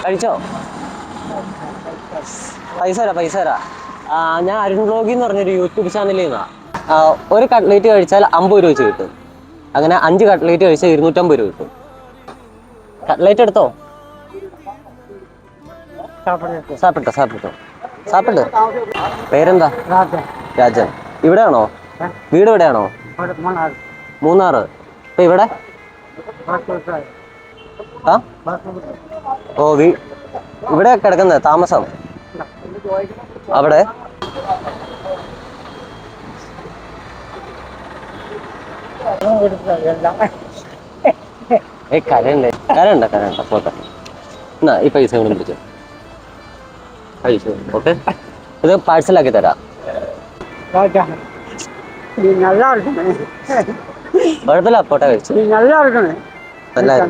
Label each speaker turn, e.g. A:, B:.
A: കഴിച്ചോ? പൈസ തരാ. ഞാൻ അരുൺ വ്ലോഗി എന്ന് പറഞ്ഞൊരു യൂട്യൂബ് ചാനലിൽ നിന്നാ. ഒരു കട്ട്ലേറ്റ് കഴിച്ചാൽ 50 രൂപ വെച്ച് കിട്ടും. അങ്ങനെ 5 കട്ട്ലേറ്റ് കഴിച്ചാൽ 250 രൂപ കിട്ടും. കട്ട്ലേറ്റ് എടുത്തോ? സാപ്പിട്ടോ. പേരെന്താ? രാജൻ. ഇവിടെയാണോ? വീട് എവിടെയാണോ? മൂന്നാറ്. ഇപ്പൊ ഇവിടെ ഇവിടെ കിടക്കുന്നത് താമസം അവിടെ. കരണ്ട പോട്ടെ. എന്നാ ഈ പൈസ കൂടെ പിടിച്ചോ. കഴിച്ചു. ഓക്കെ, ഇത് പാഴ്സലാക്കി തരാം. കുഴപ്പമില്ല, പോട്ടെ. കഴിച്ചു. നല്ല